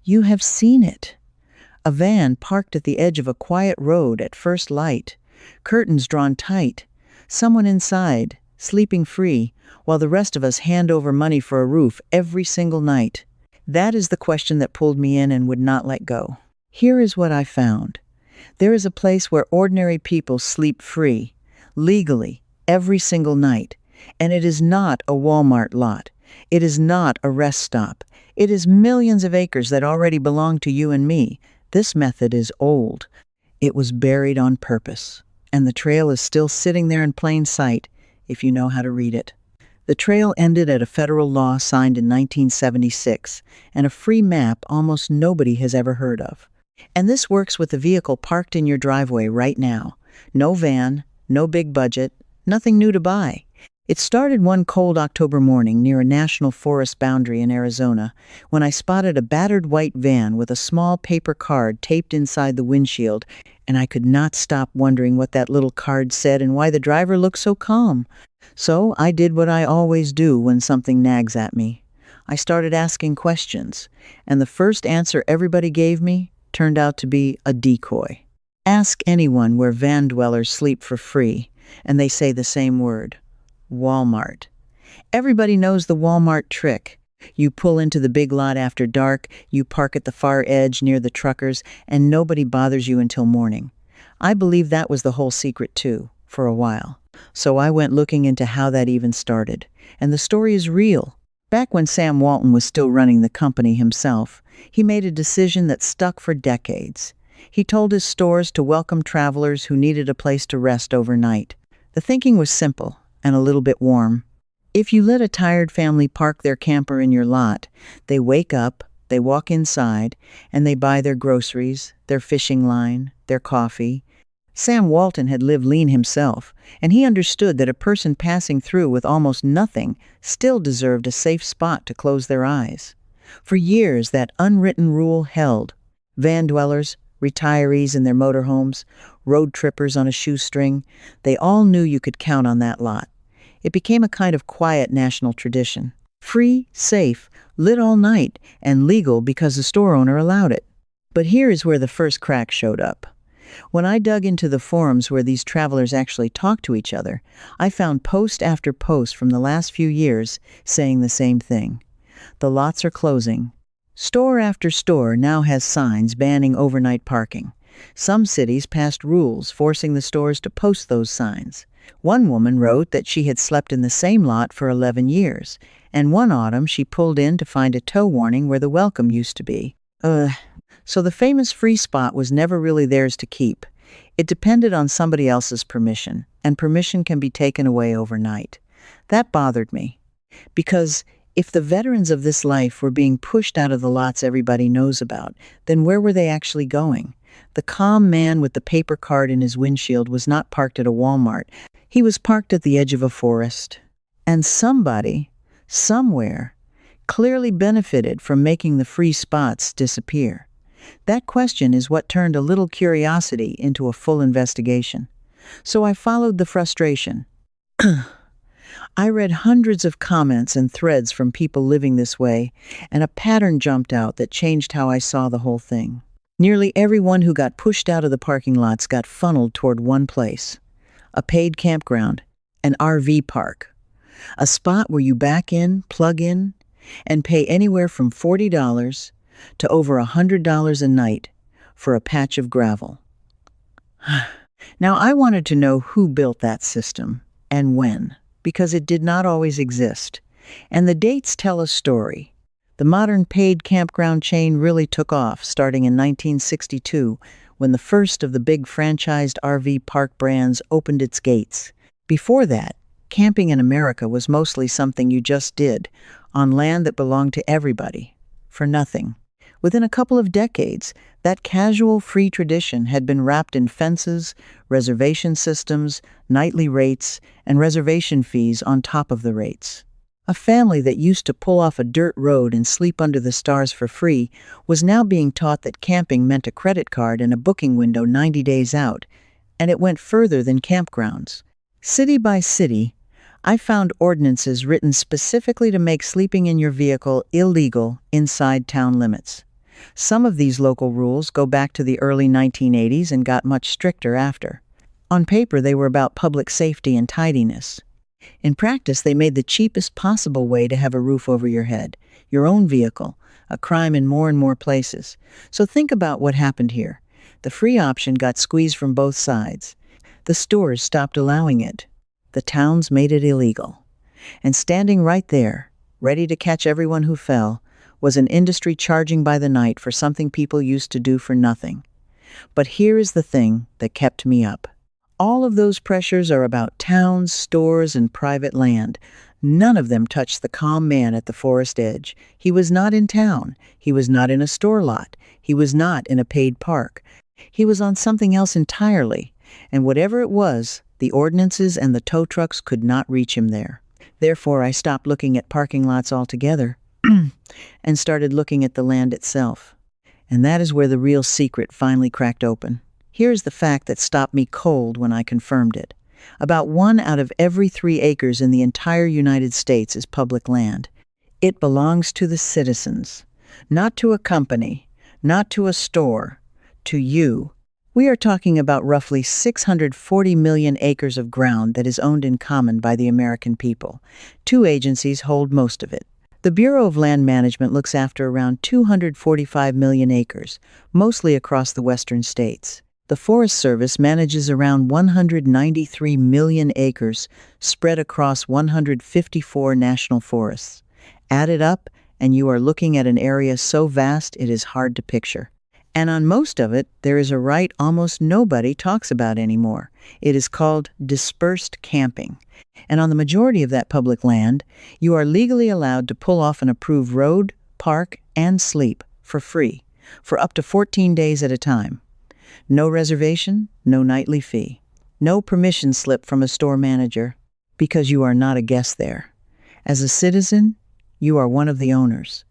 You have seen it. A van parked at the edge of a quiet road at first light, curtains drawn tight, someone inside, sleeping free, while the rest of us hand over money for a roof every single night. That is the question that pulled me in and would not let go. Here is what I found. There is a place where ordinary people sleep free, legally, every single night. And it is not a Walmart lot. It is not a rest stop. It is millions of acres that already belong to you and me. This method is old. It was buried on purpose. And the trail is still sitting there in plain sight, if you know how to read it. The trail ended at a federal law signed in 1976, and a free map almost nobody has ever heard of. And this works with the vehicle parked in your driveway right now. No van, no big budget, nothing new to buy. It started one cold October morning near a national forest boundary in Arizona when I spotted a battered white van with a small paper card taped inside the windshield, and I could not stop wondering what that little card said and why the driver looked so calm. So I did what I always do when something nags at me. I started asking questions, and the first answer everybody gave me turned out to be a decoy. Ask anyone where van dwellers sleep for free, and they say the same word. Walmart. Everybody knows the Walmart trick. You pull into the big lot after dark, you park at the far edge near the truckers, and nobody bothers you until morning. I believe that was the whole secret too, for a while. So I went looking into how that even started. And the story is real. Back when Sam Walton was still running the company himself, he made a decision that stuck for decades. He told his stores to welcome travelers who needed a place to rest overnight. The thinking was simple and a little bit warm. If you let a tired family park their camper in your lot, they wake up, they walk inside, and they buy their groceries, their fishing line, their coffee. Sam Walton had lived lean himself, and he understood that a person passing through with almost nothing still deserved a safe spot to close their eyes. For years, that unwritten rule held. Van dwellers, retirees in their motorhomes, road trippers on a shoestring, they all knew you could count on that lot. It became a kind of quiet national tradition. Free, safe, lit all night, and legal because the store owner allowed it. But here is where the first crack showed up. When I dug into the forums where these travelers actually talked to each other, I found post after post from the last few years saying the same thing. The lots are closing. Store after store now has signs banning overnight parking. Some cities passed rules forcing the stores to post those signs. One woman wrote that she had slept in the same lot for 11 years, and one autumn she pulled in to find a tow warning where the welcome used to be. So the famous free spot was never really theirs to keep. It depended on somebody else's permission, and permission can be taken away overnight. That bothered me, because if the veterans of this life were being pushed out of the lots everybody knows about, then where were they actually going? The calm man with the paper card in his windshield was not parked at a Walmart. He was parked at the edge of a forest. And somebody, somewhere, clearly benefited from making the free spots disappear. That question is what turned a little curiosity into a full investigation. So I followed the frustration. I read hundreds of comments and threads from people living this way, and a pattern jumped out that changed how I saw the whole thing. Nearly everyone who got pushed out of the parking lots got funneled toward one place: a paid campground, an RV park, a spot where you back in, plug in, and pay anywhere from $40 to over $100 a night for a patch of gravel. Now, I wanted to know who built that system and when, because it did not always exist. And the dates tell a story. The modern paid campground chain really took off starting in 1962, when the first of the big franchised RV park brands opened its gates. Before that, camping in America was mostly something you just did, on land that belonged to everybody, for nothing. Within a couple of decades, that casual free tradition had been wrapped in fences, reservation systems, nightly rates, and reservation fees on top of the rates. A family that used to pull off a dirt road and sleep under the stars for free was now being taught that camping meant a credit card and a booking window 90 days out, and it went further than campgrounds. City by city, I found ordinances written specifically to make sleeping in your vehicle illegal inside town limits. Some of these local rules go back to the early 1980s and got much stricter after. On paper, they were about public safety and tidiness. In practice, they made the cheapest possible way to have a roof over your head, your own vehicle, a crime in more and more places. So think about what happened here. The free option got squeezed from both sides. The stores stopped allowing it. The towns made it illegal. And standing right there, ready to catch everyone who fell, was an industry charging by the night for something people used to do for nothing. But here is the thing that kept me up. All of those pressures are about towns, stores, and private land. None of them touched the calm man at the forest edge. He was not in town. He was not in a store lot. He was not in a paid park. He was on something else entirely. And whatever it was, the ordinances and the tow trucks could not reach him there. Therefore, I stopped looking at parking lots altogether and started looking at the land itself. And that is where the real secret finally cracked open. Here's the fact that stopped me cold when I confirmed it. About 1 out of every 3 acres in the entire United States is public land. It belongs to the citizens, not to a company, not to a store, to you. We are talking about roughly 640 million acres of ground that is owned in common by the American people. 2 agencies hold most of it. The Bureau of Land Management looks after around 245 million acres, mostly across the western states. The Forest Service manages around 193 million acres spread across 154 national forests. Add it up, and you are looking at an area so vast it is hard to picture. And on most of it, there is a right almost nobody talks about anymore. It is called dispersed camping. And on the majority of that public land, you are legally allowed to pull off an approved road, park, and sleep for free, for up to 14 days at a time. No reservation, no nightly fee. No permission slip from a store manager, because you are not a guest there. As a citizen, you are one of the owners.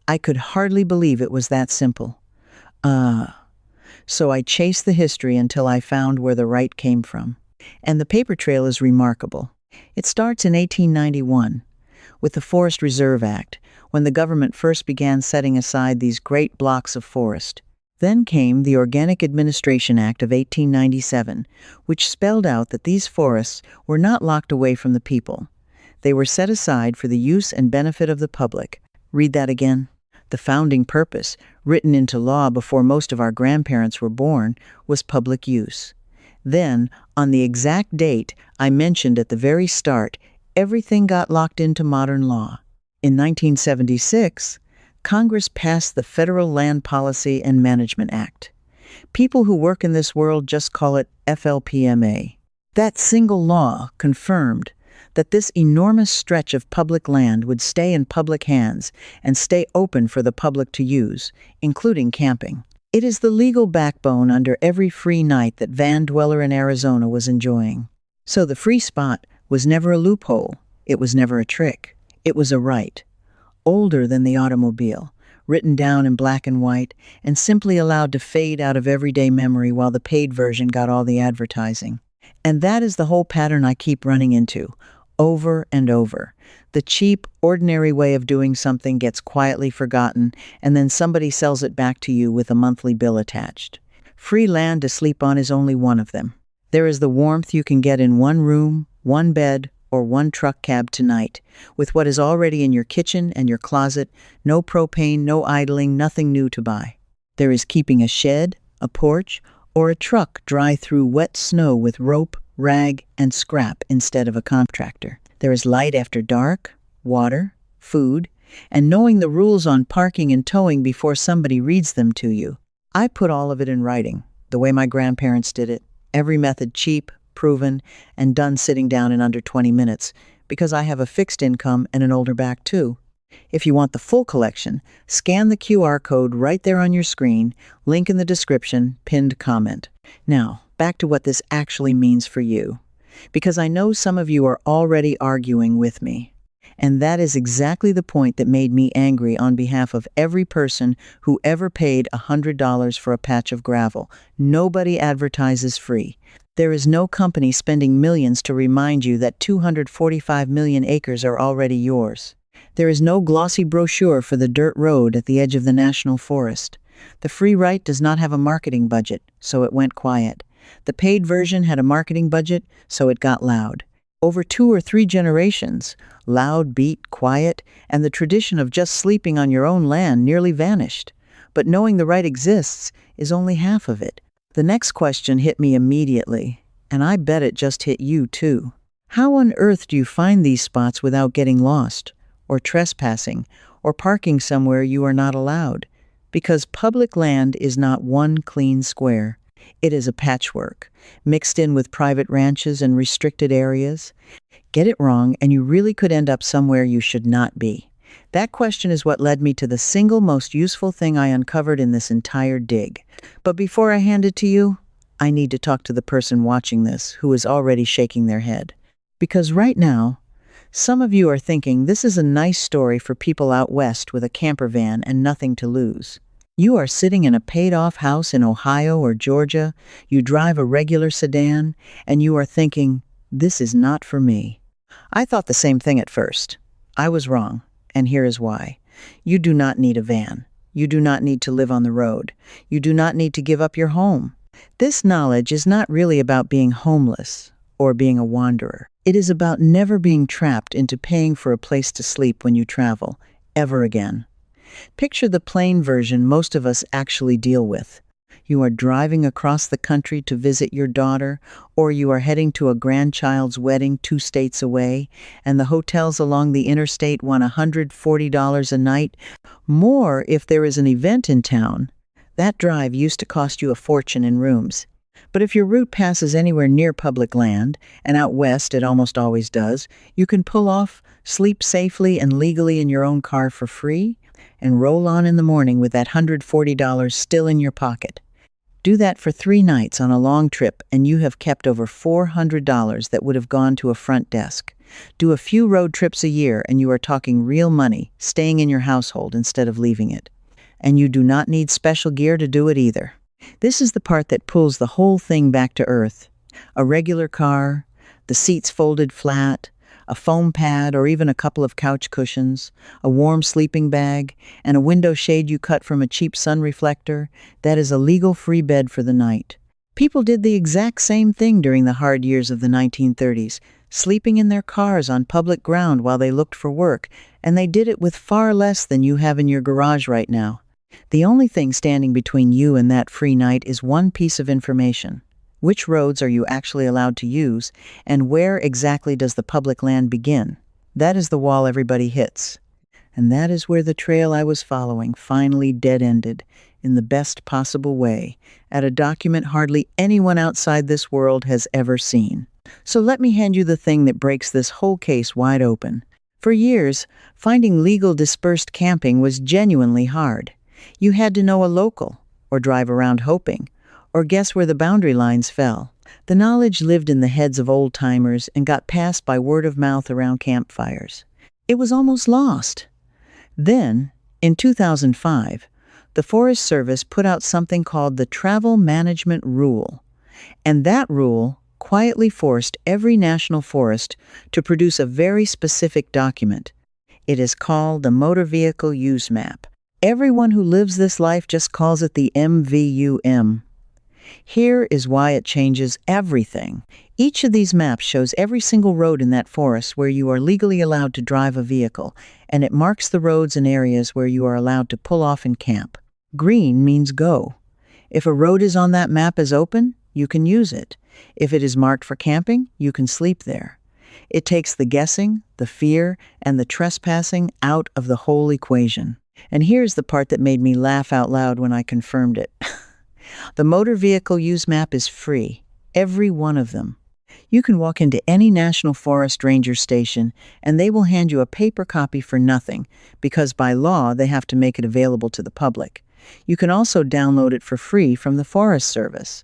I could hardly believe it was that simple. So I chased the history until I found where the right came from. And the paper trail is remarkable. It starts in 1891 with the Forest Reserve Act, when the government first began setting aside these great blocks of forest. Then came the Organic Administration Act of 1897, which spelled out that these forests were not locked away from the people. They were set aside for the use and benefit of the public. Read that again. The founding purpose, written into law before most of our grandparents were born, was public use. Then, on the exact date I mentioned at the very start, everything got locked into modern law. In 1976, Congress passed the Federal Land Policy and Management Act. People who work in this world just call it FLPMA. That single law confirmed that this enormous stretch of public land would stay in public hands and stay open for the public to use, including camping. It is the legal backbone under every free night that van dweller in Arizona was enjoying. So the free spot was never a loophole. It was never a trick. It was a right. Older than the automobile, written down in black and white, and simply allowed to fade out of everyday memory while the paid version got all the advertising. And that is the whole pattern I keep running into, over and over. The cheap, ordinary way of doing something gets quietly forgotten, and then somebody sells it back to you with a monthly bill attached. Free land to sleep on is only one of them. There is the warmth you can get in one room, one bed, or one truck cab tonight, with what is already in your kitchen and your closet, no propane, no idling, nothing new to buy. There is keeping a shed, a porch, or a truck dry through wet snow with rope, rag, and scrap instead of a contractor. There is light after dark, water, food, and knowing the rules on parking and towing before somebody reads them to you. I put all of it in writing, the way my grandparents did it, every method cheap, proven, and done sitting down in under 20 minutes, because I have a fixed income and an older back too. If you want the full collection, scan the QR code right there on your screen, link in the description, pinned comment. Now, back to what this actually means for you, because I know some of you are already arguing with me. And that is exactly the point that made me angry on behalf of every person who ever paid $100 for a patch of gravel. Nobody advertises free. There is no company spending millions to remind you that 245 million acres are already yours. There is no glossy brochure for the dirt road at the edge of the national forest. The free right does not have a marketing budget, so it went quiet. The paid version had a marketing budget, so it got loud. Over 2 or 3 generations, loud, beat, quiet, and the tradition of just sleeping on your own land nearly vanished. But knowing the right exists is only half of it. The next question hit me immediately, and I bet it just hit you too. How on earth do you find these spots without getting lost, or trespassing, or parking somewhere you are not allowed? Because public land is not one clean square. It is a patchwork, mixed in with private ranches and restricted areas. Get it wrong, and you really could end up somewhere you should not be. That question is what led me to the single most useful thing I uncovered in this entire dig. But before I hand it to you, I need to talk to the person watching this who is already shaking their head. Because right now, some of you are thinking this is a nice story for people out west with a camper van and nothing to lose. You are sitting in a paid-off house in Ohio or Georgia, you drive a regular sedan, and you are thinking, this is not for me. I thought the same thing at first. I was wrong, and here is why. You do not need a van. You do not need to live on the road. You do not need to give up your home. This knowledge is not really about being homeless or being a wanderer. It is about never being trapped into paying for a place to sleep when you travel, ever again. Picture the plain version most of us actually deal with. You are driving across the country to visit your daughter, or you are heading to a grandchild's wedding 2 states away, and the hotels along the interstate want $140 a night, more if there is an event in town. That drive used to cost you a fortune in rooms. But if your route passes anywhere near public land, and out west it almost always does, you can pull off, sleep safely and legally in your own car for free, and roll on in the morning with that $140 still in your pocket. Do that for 3 nights on a long trip, and you have kept over $400 that would have gone to a front desk. Do a few road trips a year, and you are talking real money, staying in your household instead of leaving it. And you do not need special gear to do it either. This is the part that pulls the whole thing back to earth. A regular car, the seats folded flat, a foam pad or even a couple of couch cushions, a warm sleeping bag, and a window shade you cut from a cheap sun reflector, that is a legal free bed for the night. People did the exact same thing during the hard years of the 1930s, sleeping in their cars on public ground while they looked for work, and they did it with far less than you have in your garage right now. The only thing standing between you and that free night is one piece of information. Which roads are you actually allowed to use, and where exactly does the public land begin? That is the wall everybody hits. And that is where the trail I was following finally dead-ended, in the best possible way, at a document hardly anyone outside this world has ever seen. So let me hand you the thing that breaks this whole case wide open. For years, finding legal dispersed camping was genuinely hard. You had to know a local, or drive around hoping, or guess where the boundary lines fell. The knowledge lived in the heads of old-timers and got passed by word of mouth around campfires. It was almost lost. Then, in 2005, the Forest Service put out something called the Travel Management Rule. And that rule quietly forced every national forest to produce a very specific document. It is called the Motor Vehicle Use Map. Everyone who lives this life just calls it the MVUM. Here is why it changes everything. Each of these maps shows every single road in that forest where you are legally allowed to drive a vehicle, and it marks the roads and areas where you are allowed to pull off and camp. Green means go. If a road is on that map as open, you can use it. If it is marked for camping, you can sleep there. It takes the guessing, the fear, and the trespassing out of the whole equation. And here's the part that made me laugh out loud when I confirmed it. The Motor Vehicle Use Map is free, every one of them. You can walk into any National Forest Ranger station, and they will hand you a paper copy for nothing, because by law they have to make it available to the public. You can also download it for free from the Forest Service.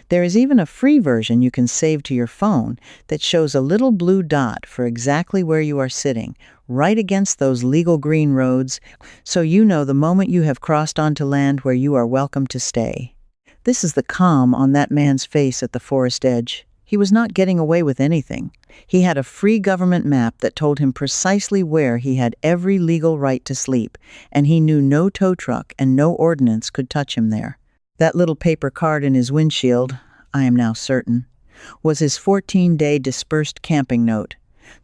There is even a free version you can save to your phone that shows a little blue dot for exactly where you are sitting, right against those legal green roads, so you know the moment you have crossed onto land where you are welcome to stay. This is the calm on that man's face at the forest edge. He was not getting away with anything. He had a free government map that told him precisely where he had every legal right to sleep, and he knew no tow truck and no ordinance could touch him there. That little paper card in his windshield, I am now certain, was his 14-day dispersed camping note,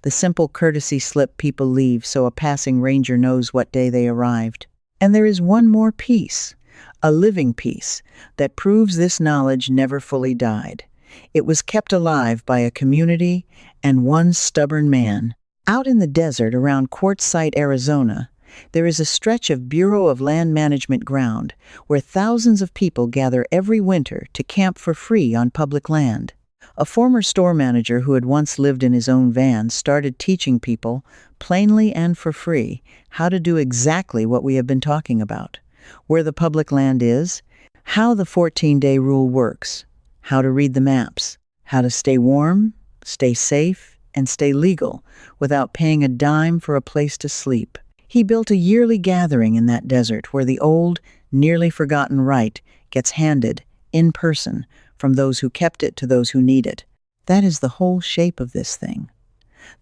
the simple courtesy slip people leave so a passing ranger knows what day they arrived. And there is one more piece, a living piece, that proves this knowledge never fully died. It was kept alive by a community and one stubborn man. Out in the desert around Quartzsite, Arizona, there is a stretch of Bureau of Land Management ground where thousands of people gather every winter to camp for free on public land. A former store manager who had once lived in his own van started teaching people, plainly and for free, how to do exactly what we have been talking about. Where the public land is, how the 14-day rule works, how to read the maps, how to stay warm, stay safe, and stay legal without paying a dime for a place to sleep. He built a yearly gathering in that desert where the old, nearly forgotten right gets handed, in person, from those who kept it to those who need it. That is the whole shape of this thing.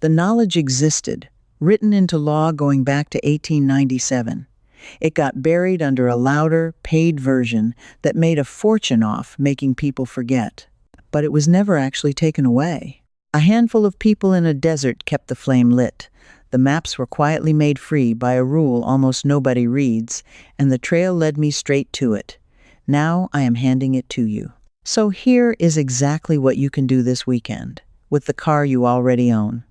The knowledge existed, written into law going back to 1897. It got buried under a louder, paid version that made a fortune off making people forget. But it was never actually taken away. A handful of people in a desert kept the flame lit. The maps were quietly made free by a rule almost nobody reads, and the trail led me straight to it. Now I am handing it to you. So here is exactly what you can do this weekend, with the car you already own.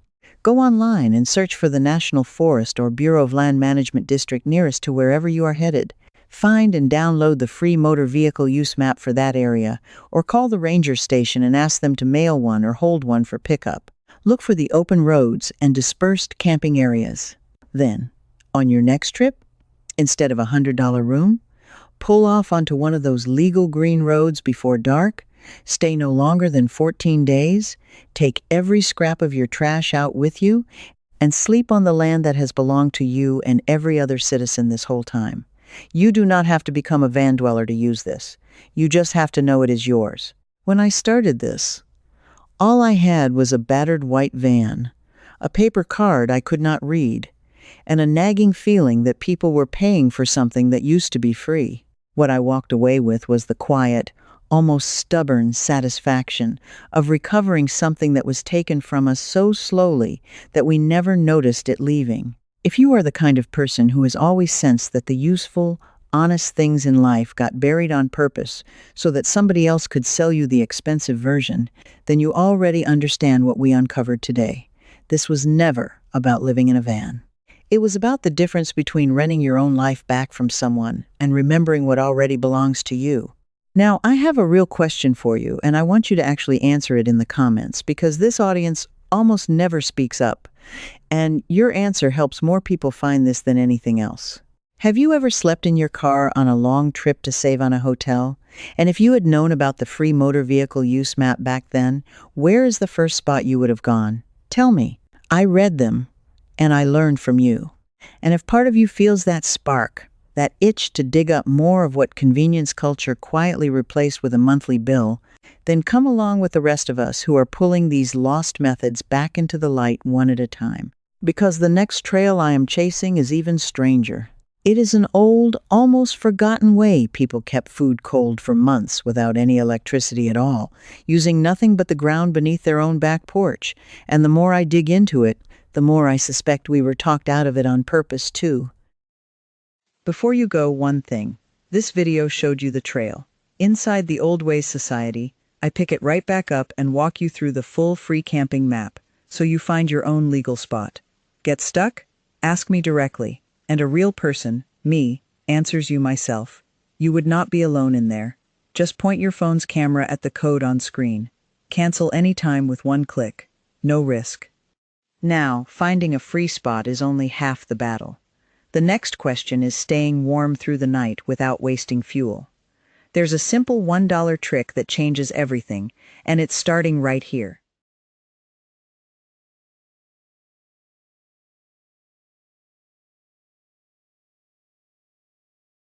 Go online and search for the National Forest or Bureau of Land Management district nearest to wherever you are headed. Find and download the free motor vehicle use map for that area, or call the ranger station and ask them to mail one or hold one for pickup. Look for the open roads and dispersed camping areas. Then, on your next trip, instead of a $100 room, pull off onto one of those legal green roads before dark, stay no longer than 14 days, take every scrap of your trash out with you, and sleep on the land that has belonged to you and every other citizen this whole time. You do not have to become a van dweller to use this. You just have to know it is yours. When I started this, all I had was a battered white van, a paper card I could not read, and a nagging feeling that people were paying for something that used to be free. What I walked away with was the quiet, almost stubborn satisfaction of recovering something that was taken from us so slowly that we never noticed it leaving. If you are the kind of person who has always sensed that the useful, honest things in life got buried on purpose so that somebody else could sell you the expensive version, then you already understand what we uncovered today. This was never about living in a van. It was about the difference between renting your own life back from someone and remembering what already belongs to you. Now, I have a real question for you, and I want you to actually answer it in the comments, because this audience almost never speaks up, and your answer helps more people find this than anything else. Have you ever slept in your car on a long trip to save on a hotel? And if you had known about the free motor vehicle use map back then, where is the first spot you would have gone? Tell me. I read them, and I learned from you. And if part of you feels that spark, that itch to dig up more of what convenience culture quietly replaced with a monthly bill, then come along with the rest of us who are pulling these lost methods back into the light one at a time. Because the next trail I am chasing is even stranger. It is an old, almost forgotten way people kept food cold for months without any electricity at all, using nothing but the ground beneath their own back porch. And the more I dig into it, the more I suspect we were talked out of it on purpose, too. Before you go, one thing. This video showed you the trail. Inside the Old Ways Society, I pick it right back up and walk you through the full free camping map, so you find your own legal spot. Get stuck? Ask me directly, and a real person, me, answers you myself. You would not be alone in there. Just point your phone's camera at the code on screen. Cancel anytime with one click. No risk. Now, finding a free spot is only half the battle. The next question is staying warm through the night without wasting fuel. There's a simple $1 trick that changes everything, and it's starting right here.